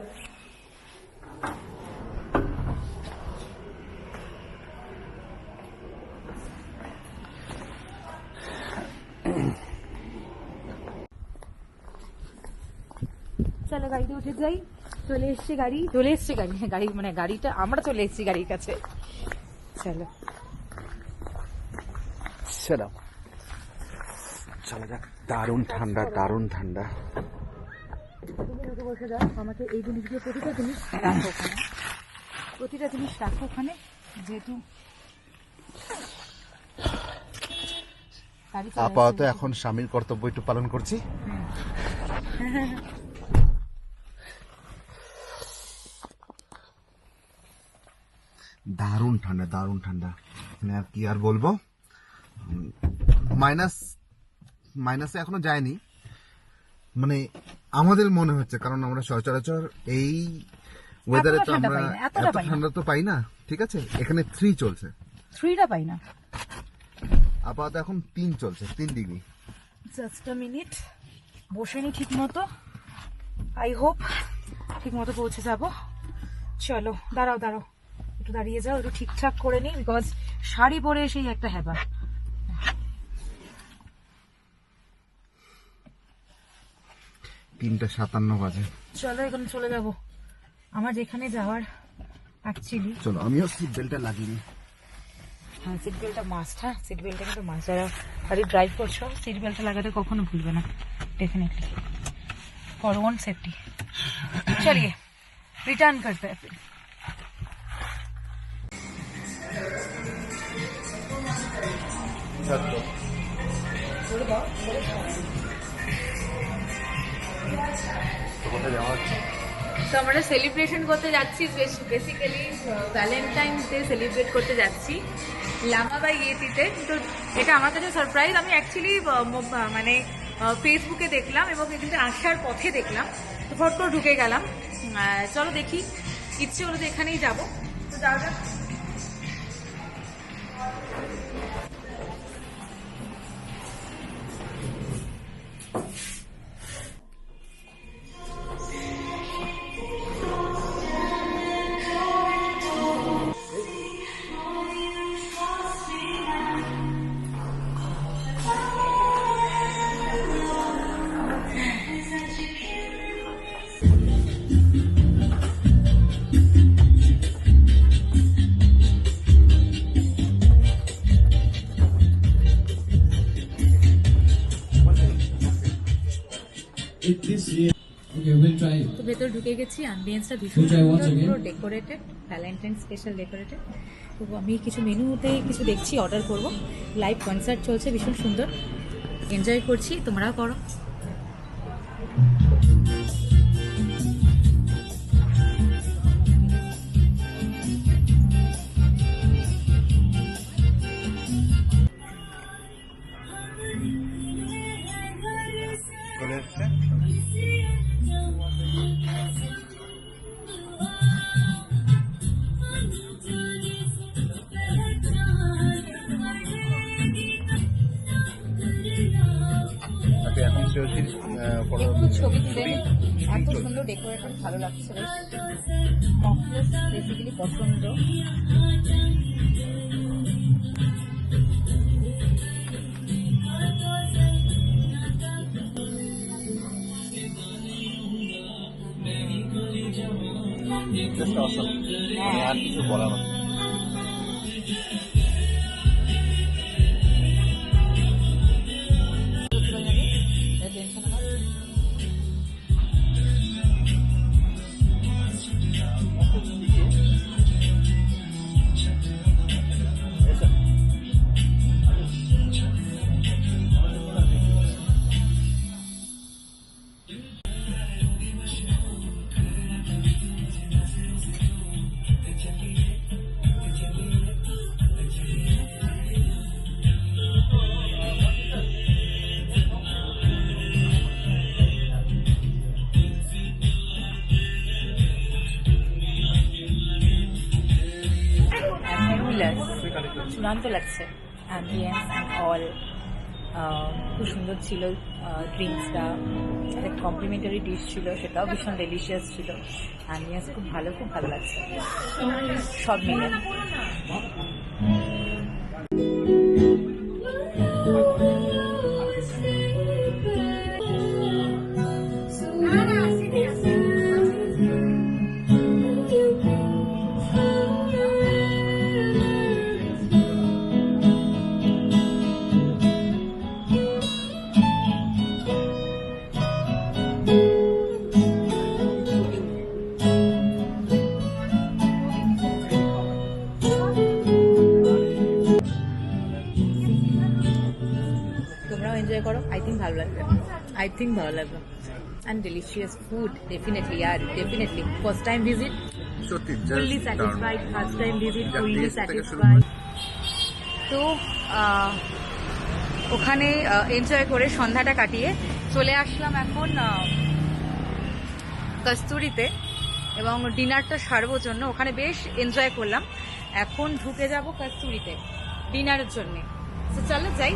চলো গাড়িতে উঠে যাই চলে এসছে গাড়ি গাড়ি মানে গাড়িটা আমরা চলে এসেছি গাড়ির কাছে চলো চলো চলো যাক দারুণ ঠান্ডা বসে যাও আমাকে এই জিনিসগুলো প্রতিটা জিনিস রাখো ওখানে যেহেতু আপাতত এখন স্বামীর কর্তব্য একটু পালন করছি দারুণ ঠান্ডা, দারুণ ঠান্ডা। মানে আর কি আর বলবো, মাইনাসে এখনো যায়নি, মানে আমাদের মনে হচ্ছে, কারণ আমরা সচরাচর এই ওয়েদারে তো ঠান্ডা আমরা পাই না, এতটা এত পাই না। ঠান্ডা তো পাই না। ঠিক আছে, এখানে 3 চলছে, 3টা পাই না। আপাতত এখন 3 চলছে, 3 ডিগ্রি। জাস্ট আ মিনিট, বসে নি ঠিক মতো। আই হোপ ঠিক মতো পৌঁছে যাব। চলো, দাঁড়াও দাঁড়াও, একটু দাঁড়িয়ে যাও, একটু ঠিকঠাক করে নিই, বিকজ শাড়ি পরে এসেই একটা হ্যাবা। 3:57 বাজে। চলো এখন চলে যাব আমার যেখানে যাওয়ার অ্যাকচুয়ালি। চলো, আমিও সিট বেল্টটা লাগিয়ে নিই। হ্যাঁ, সিট বেল্টটা মাস্ট। হ্যাঁ, সিট বেল্টটা কিন্তু মাস্ট। যারা গাড়ি ড্রাইভ করছো সিট বেল্টটা লাগাতে কখনো ভুলবে না, डेफिनेटली फॉर ओन सेफ्टी। चलिए रिटर्न करते हैं फिर। তো আমরা সেলিব্রেশন করতে যাচ্ছি, বেসিক্যালি ভ্যালেন্টাইন্স ডে সেলিব্রেট করতে যাচ্ছি লামাবাই ইয়েতিতে। তো এটা আমার কাছে সারপ্রাইজ। আমি অ্যাকচুয়ালি মানে ফেসবুকে দেখলাম এবং এদিকে আসার পথে দেখলাম, তো ফট করে ঢুকে গেলাম। চলো দেখি, ইচ্ছে হলো যে এখানেই যাবো, তো যাওয়া যাক। Okay, we'll try it. তো ভেতর ঢুকে গেছি, অ্যাম্বিয়েন্সটা ভীষণ Which I want সুন্দর, again? পুরো ডেকোরেটেড, ভ্যালেন্টাইন স্পেশাল ডেকোরেটেড। তো আমি কিছু মেনুতে কিছু দেখছি, অর্ডার করব। লাইভ কনসার্ট চলছে, ভীষণ সুন্দর, এনজয় করছি, তোমরাও করো। চলে এসছে। আচ্ছা, এখন চলছি একটু ছবি তুলে নিই। এত সুন্দর ডেকোরেশন, ভালো লাগছে বেশ। কমপ্লেক্স বেসিক্যালি পছন্দ। জাস্ট অসম, আর কিছু বলার না। চূড়ান্ত লাগছে, অ্যাম্বিয়েন্স অ্যান্ড অল খুব সুন্দর ছিল। ড্রিঙ্কসটা একটা কমপ্লিমেন্টারি ডিশ ছিল, সেটাও ভীষণ ডেলিশিয়াস ছিল। অ্যাম্বিয়েন্স খুব ভালো লাগছে সব মিলে। তোমরাও এনজয় করো, আই থিঙ্ক ভালো লাগবে, অ্যান্ড ডেলিশিয়াস ফুড, ডেফিনেটলি আর ডেফিনেটলি ফার্স্ট টাইম ভিজিট, সত্যি fully satisfied, first time visit, fully satisfied. তো ওখানে এনজয় করে সন্ধ্যাটা কাটিয়ে চলে আসলাম এখন কস্তুরিতে, এবং ডিনারটা সারবো জন্য ওখানে বেশ এনজয় করলাম। এখন ঢুকে যাব কস্তুরিতে ডিনারের জন্য। তো চলো যাই।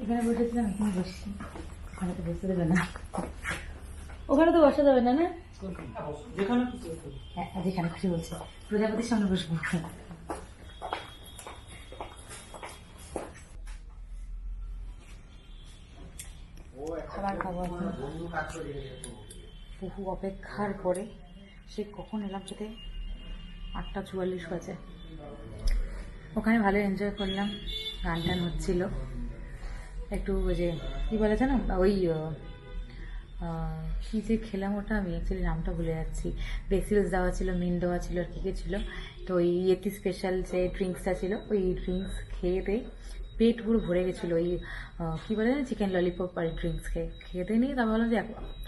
এখানে বসেছিলাম, এখানে বসছি। ওখানে তো বসতে দেবে না, ওখানে তো বসা যাবে না। না হ্যাঁ, যেখানে খুশি বলছি, প্রজাপতির সামনে বসবো। খাবার খাবো এখন। বহু অপেক্ষার পরে সে কখন এলাম, খেতে 8:44 বাজে। ওখানে ভালো এনজয় করলাম, গান টান হচ্ছিল একটু। ওই যে কী বলে জানো, ওই কী যে খেলাম ওটা, আমি অ্যাকচুয়ালি নামটা ভুলে যাচ্ছি। বেসিলস দেওয়া ছিল, মিন দেওয়া ছিল, আর কী কী ছিল। তো ওই ইয়েতি স্পেশাল যে ড্রিঙ্কসটা ছিল, ওই ড্রিঙ্কস খেয়ে দিয়ে পেট পুরো ভরে গেছিলো। ওই কী বলে জানো, চিকেন ললিপপ আর ড্রিঙ্কস খেতে নিয়ে তারপর বললাম যে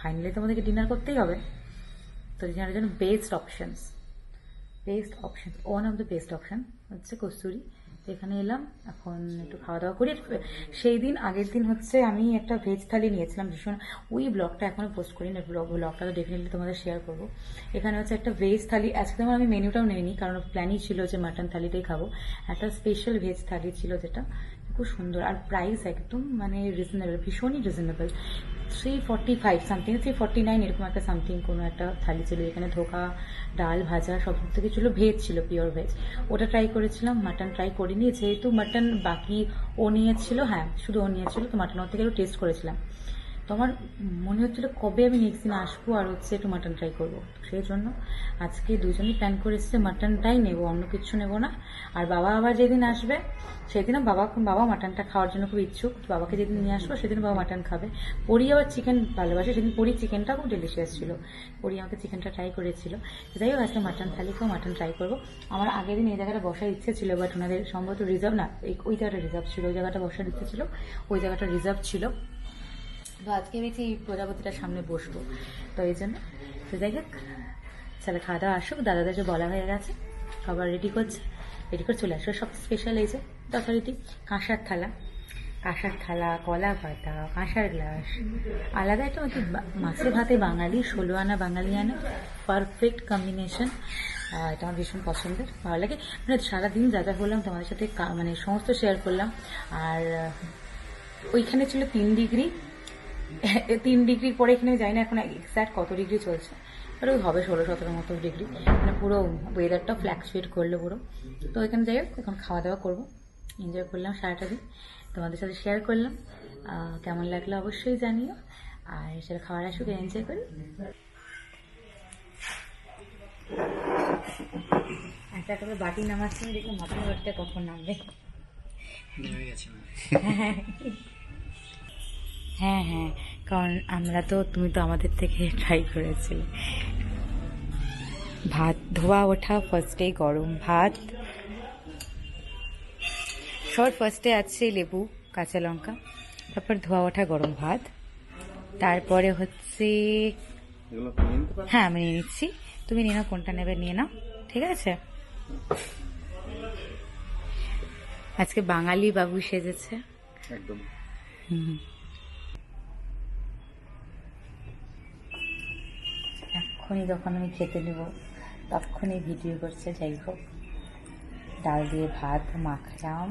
ফাইনালি তোমাদেরকে ডিনার করতেই হবে। তো ডিনারের জন্য best option, one of the best option হচ্ছে কস্তুরি। তো এখানে এলাম, এখন একটু খাওয়া দাওয়া করি। সেই দিন আগের দিন হচ্ছে আমি একটা ভেজ থালি নিয়েছিলাম ভীষণ, ওই ব্লগটা এখনও পোস্ট করি না, ব্লগটা তো ডেফিনেটলি তোমাদের শেয়ার করবো। এখানে হচ্ছে একটা ভেজ থালি, আজকে আমার আমি মেনুটাও নিইনি, কারণ প্ল্যানই ছিল যে মাটন থালিটাই খাবো। একটা স্পেশাল ভেজ থালি ছিল, যেটা খুব সুন্দর, আর প্রাইস একদম মানে রিজনেবল, ভীষণই রিজনেবল। 345 সামথিং, 349 এরকম একটা সামথিং কোনো একটা থালি ছিল। এখানে ধোকা, ডাল, ভাজা সব থেকে ছিল, ভেজ ছিল, পিওর ভেজ। ওটা ট্রাই করেছিলাম, মাটন ট্রাই করিনি, যেহেতু মাটন বাকি ও নিয়েছিল। হ্যাঁ, শুধু ও নিয়েছিল, তো মাটন ওর থেকে একটু টেস্ট করেছিলাম। তো আমার মনে হচ্ছিল কবে আমি নেক্সট দিন আসবো আর হচ্ছে একটু মাটন ট্রাই করবো। সেই জন্য আজকে দুজনেই প্ল্যান করে এসেছে মাটনটাই নেবো, অন্য কিছু নেবো না। আর বাবা আবার যেদিন আসবে সেদিনও বাবা মাটনটা খাওয়ার জন্য খুব ইচ্ছুক। বাবাকে যেদিন নিয়ে আসবো সেদিন বাবা মাটন খাবে। পরি আবার চিকেন ভালোবাসে, সেদিন পরি চিকেনটা খুব ডেলিশিয়াস ছিল। পরি আমাকে চিকেনটা ট্রাই করেছিল। যাই হোক, আজকে মাটন থালিকেও মাটন ট্রাই করবো। আমার আগের দিন এই জায়গাটা বসার ইচ্ছে ছিল, বাট ওনাদের সম্ভবত রিজার্ভ না, ওই জায়গাটা রিজার্ভ ছিল। ওই জায়গাটা বসার ইচ্ছে ছিল, ওই জায়গাটা রিজার্ভ ছিল। তো আজকে ভেবেছি প্রজাপতিটার সামনে বসবো, তো এই জন্য। তো যাই হোক, তাহলে খাওয়া দাওয়া আসুক, দাদাদের যে বলা হয়ে গেছে, খাবার রেডি করে চলে আসবে। সব স্পেশাল এই যে যথারীতি কাঁসার থালা, কলা পাতা, কাঁসার গ্লাস, আলাদা একটা কি মাছে ভাতে বাঙালি, 16 আনা বাঙালিয়ানা, পারফেক্ট কম্বিনেশন। এটা আমার ভীষণ পছন্দের, ভালো লাগে। মানে সারাদিন যা যা করলাম তোমাদের সাথে মানে সমস্ত শেয়ার করলাম। আর ওইখানে ছিল 3 ডিগ্রি, 3 ডিগ্রির পরে এখানে যাই না এখন এক্স্যাক্ট কত ডিগ্রি চলছে, আর ওই হবে 16-17 মতো ডিগ্রি। মানে পুরো ওয়েদারটা ফ্ল্যাকচুয়েট করলো পুরো। তো এখানে যাই হোক, এখন খাওয়া দাওয়া করবো, এনজয় করলাম সারাটা দিন, তোমাদের সাথে শেয়ার করলাম। কেমন লাগলো অবশ্যই জানিও, আর সেটা খাওয়ার আসুক, এনজয় করি। একটা করে বাটি নামাচ্ছি, দেখলাম মাথার বাটিটা কখন নামবে। হ্যাঁ হ্যাঁ, কারণ তুমি তো আমাদের থেকে ট্রাই করেছিলে। ভাত ধোয়া ওঠা, ফার্স্টে গরম ভাত, ফার্স্টে আছে লেবু, কাঁচা লঙ্কা, তারপর ধোয়া ওঠা গরম ভাত, তারপরে হচ্ছে হ্যাঁ আমি নিয়ে নিচ্ছি, তুমি নিয়ে নাও, কোনটা নেবে নিয়ে নাও, ঠিক আছে। আজকে বাঙালি বাবু সেজেছে একদম। এক্ষুনি যখন আমি খেতে নেব তখনই ভিডিও করছে। যাই হোক, ডাল দিয়ে ভাত মাখলাম,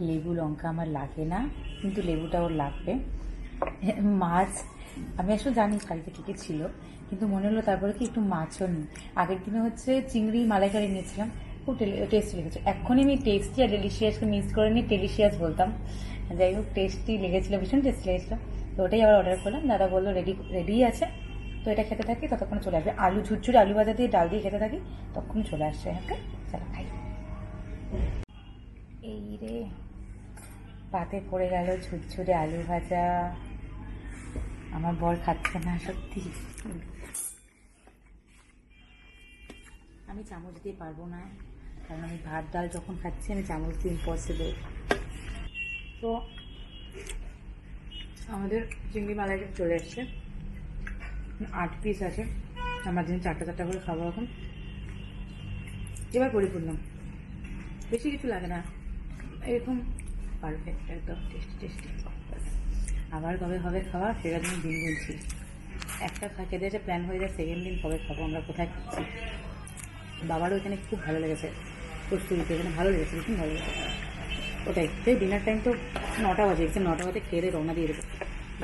লেবু লঙ্কা আমার লাগে না, কিন্তু লেবুটা ওর লাগবে। মাছ আমি আসলে জানি কালকে কী কী ছিল, কিন্তু মনে হলো তারপরে কি একটু মাছও নিই। আগের দিনে হচ্ছে চিংড়ি মালাইকারি নিয়েছিলাম, খুব টেস্টি লেগেছে। এক্ষুনি আমি টেস্টি আর ডেলিশিয়াসকে মিক্স করে নিয়ে টেলিশিয়াস বলতাম। যাই হোক, টেস্টি লেগেছিলো, ভীষণ টেস্টি লেগেছিলো। তো ওটাই আবার অর্ডার করলাম, দাদা বললো রেডি আছে, তো এটা খেতে থাকি, ততক্ষণ চলে আসবে। আলু ঝুরঝুরে আলু ভাজা দিয়ে ডাল দিয়ে খেতে থাকি, তখন চলে আসছে। ওকে, চলো খাই। এই রে, পাতে পড়ে গেল ঝুরঝুরে আলু ভাজা, আমার বর খাচ্ছে না সত্যি। আমি চামচ দিয়ে পারবো না, কারণ আমি ভাত ডাল যখন খাচ্ছি আমি চামচ দিয়ে ইম্পসিবল। তো আমাদের চিংড়ি মালাইটা চলে এসছে, 8 পিস আছে, আমার জন্য 4টা করে খাবো এখন। এবার পরিপূর্ণ, বেশি কিছু লাগে না, এরকম পারফেক্ট একদম টেস্টি। আবার কবে হবে খাওয়া সেটা দিন গুনছি, একটা খেতে এসে প্ল্যান হয়ে যায়, সেকেন্ড দিন কবে খাবো, আমরা কোথায় খাচ্ছি। বাবারও এখানে খুব ভালো লেগেছে, কস্তুরিতে এখানে ভালো লেগেছে, ভীষণ ভালো লেগেছে। ওটাই, সেই ডিনার টাইম তো 9টা বাজে, 9টা বাজে খেয়ে দিয়ে রওনা দিয়ে দেবো।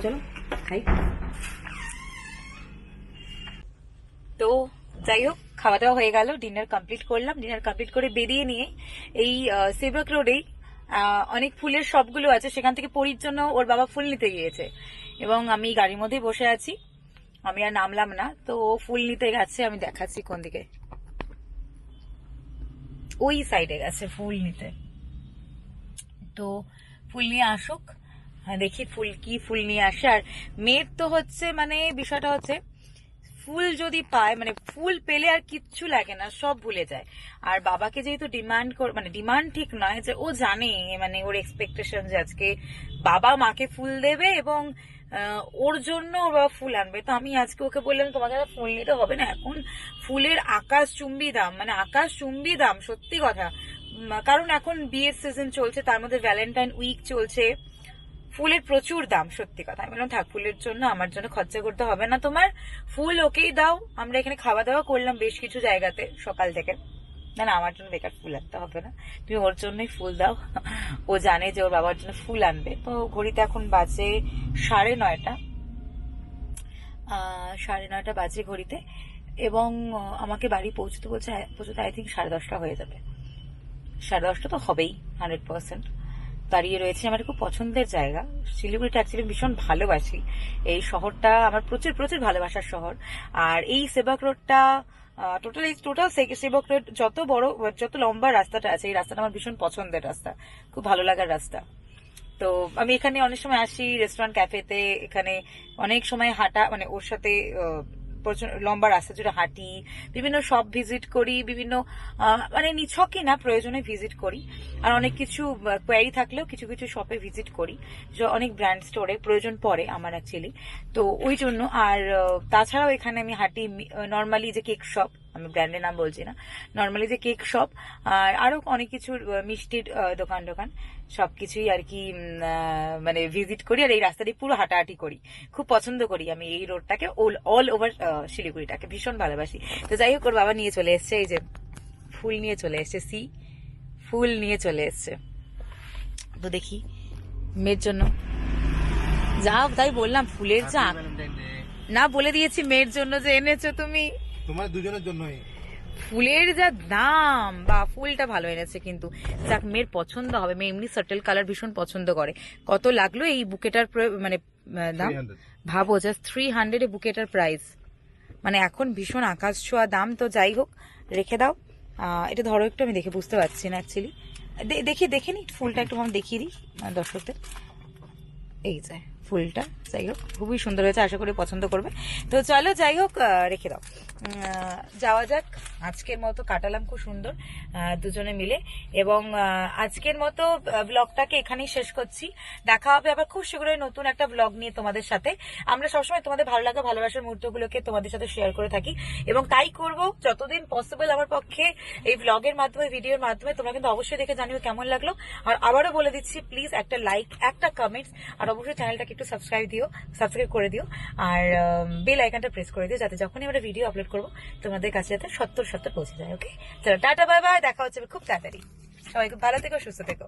চলো খাই। তো যাই হোক, খাওয়া দাওয়া হয়ে গেল, ডিনার কমপ্লিট করলাম। ডিনার কমপ্লিট করে বেরিয়ে নিয়ে এই সেবক রোডেই অনেক ফুলের শপগুলো আছে, সেখান থেকে পরীর জন্য ওর বাবা ফুল নিতে গিয়েছে এবং আমি গাড়ির মধ্যেই বসে আছি, আমি আর নামলাম না। তো ও ফুল নিতে গেছে, আমি দেখাচ্ছি কোন দিকে, ওই সাইডে গেছে ফুল নিতে। তো ফুল নিয়ে আসুক, দেখি কি ফুল নিয়ে আসে। আর মেয়ের তো হচ্ছে মানে বিষয়টা হচ্ছে ফুল যদি পায়, মানে ফুল পেলে আর কিচ্ছু লাগে না, সব ভুলে যায়। আর বাবাকে যেহেতু ডিমান্ড ঠিক নয়, যে ও জানে, মানে ওর এক্সপেকটেশন যে আজকে বাবা মাকে ফুল দেবে এবং ওর জন্য ওর বাবা ফুল আনবে। তো আমি আজকে ওকে বললাম তোমাকে ফুল নিতে হবে না, এখন ফুলের আকাশচুম্বী দাম, মানে আকাশচুম্বী দাম, সত্যি কথা। কারণ এখন বিয়ের সিজন চলছে, তার মধ্যে ভ্যালেন্টাইন উইক চলছে, ফুলের প্রচুর দাম, সত্যি কথা। আমি বললাম থাক, ফুলের জন্য আমার জন্য খরচা করতে হবে না তোমার, ফুল ওকেই দাও। আমরা এখানে খাওয়া দাওয়া করলাম বেশ কিছু জায়গাতে সকাল থেকে, না আমার জন্য বেকার ফুল আনতে হবে না, তুমি ওর জন্যই ফুল দাও। ও জানে যে ওর বাবার জন্য ফুল আনবে। তো ঘড়িতে এখন বাজে 9:30, 9:30 বাজে ঘড়িতে, এবং আমাকে বাড়ি পৌঁছতে আই থিঙ্ক 10:30 হয়ে যাবে। 10:30 তো হবেই 100%। দাঁড়িয়ে রয়েছে, আমার খুব পছন্দের জায়গা। শিলিগুড়িটা অ্যাকচুয়ালি ভীষণ ভালোবাসি, এই শহরটা আমার প্রচুর প্রচুর ভালোবাসার শহর। আর এই সেবক রোডটা টোটাল সেবক রোড যত লম্বা রাস্তাটা আছে, এই রাস্তাটা আমার ভীষণ পছন্দের রাস্তা, খুব ভালো লাগার রাস্তা। তো আমি এখানে অনেক সময় আসি রেস্টুরেন্ট ক্যাফেতে, এখানে অনেক সময় হাঁটা, মানে ওর সাথে লম্বা রাস্তা জুড়ে হাঁটি, বিভিন্ন শপ ভিজিট করি, বিভিন্ন মানে নিছকই না, প্রয়োজনে ভিজিট করি। আর অনেক কিছু কোয়ারি থাকলেও কিছু কিছু শপে ভিজিট করি, অনেক ব্র্যান্ড স্টোরে প্রয়োজন পড়ে আমার অ্যাকচুয়ালি। তো ওই জন্য। আর তাছাড়াও এখানে আমি হাঁটি নর্মালি যে কেক শপ, আমি ব্র্যান্ডের নাম বলছি না, নর্মালি যে কেক শপ, আর আরো অনেক কিছু মিষ্টির দোকান সবকিছুই আর কি মানে ভিজিট করি। আর এই রাস্তাটি পুরো হাঁটাহাঁটি করি, খুব পছন্দ করি আমি এই রোডটাকে, অল ওভার শিলিগুড়িটাকে ভীষণ ভালোবাসি। তো যাই হোক, ওর বাবা নিয়ে চলে এসছে, এই যে ফুল নিয়ে চলে এসছে, ফুল নিয়ে চলে এসছে। তো দেখি মেয়ের জন্য যাও, তাই বললাম ফুলের যা না, বলে দিয়েছি মেয়ের জন্য যে এনেছো তুমি, তোমার দুজনের জন্যই। ফুলের যা দাম, বা ফুলটা ভালো এনেছে, কিন্তু যাক মেয়ের পছন্দ হবে। মেয়ে এমনি সাটেল কালার ভীষণ পছন্দ করে। কত লাগলো এই বুকেটার মানে দাম? ভাবো, জাস্ট 300 এ বুকেটার প্রাইস, মানে এখন ভীষণ আকাশ ছোঁয়া দাম। তো যাই হোক, রেখে দাও। এটা ধরো একটু, আমি দেখে বুঝতে পারছি না অ্যাকচুয়ালি, দেখে নি ফুলটা একটু আমি দেখিয়ে দিই দর্শকদের। এই যে ফুলটা, যাই হোক খুবই সুন্দর হয়েছে, আশা করি পছন্দ করবে। তো চলো যাই হোক, রেখে দাও, যাওয়া যাক। আজকের মতো কাটালাম খুব সুন্দর দুজনে মিলে, এবং আজকের মতো ব্লগটাকে এখানেই শেষ করছি। দেখা হবে আবার খুব শীঘ্রই নতুন একটা ব্লগ নিয়ে তোমাদের সাথে। আমরা সবসময় তোমাদের ভালো লাগা ভালোবাসার মুহূর্তগুলোকে তোমাদের সাথে শেয়ার করে থাকি, এবং তাই করব যতদিন পসিবল আমার পক্ষে। এই ব্লগের মাধ্যমে, ভিডিওর মাধ্যমে তোমরা কিন্তু অবশ্যই দেখে জানিও কেমন লাগলো। আর আবারও বলে দিচ্ছি, প্লিজ একটা লাইক, একটা কমেন্টস, আর অবশ্যই চ্যানেলটাকে একটু সাবস্ক্রাইব করে দিও, আর বেল আইকনটা প্রেস করে দিও, যাতে যখনই আমরা ভিডিও আপলোড করবো তোমাদের কাছে যাতে 70 পৌঁছে যায়। ওকে, চলো টাটা, বাই বাই, দেখা হচ্ছে খুব তাড়াতাড়ি। সবাই খুব ভালো থেকো, সুস্থ থেকো।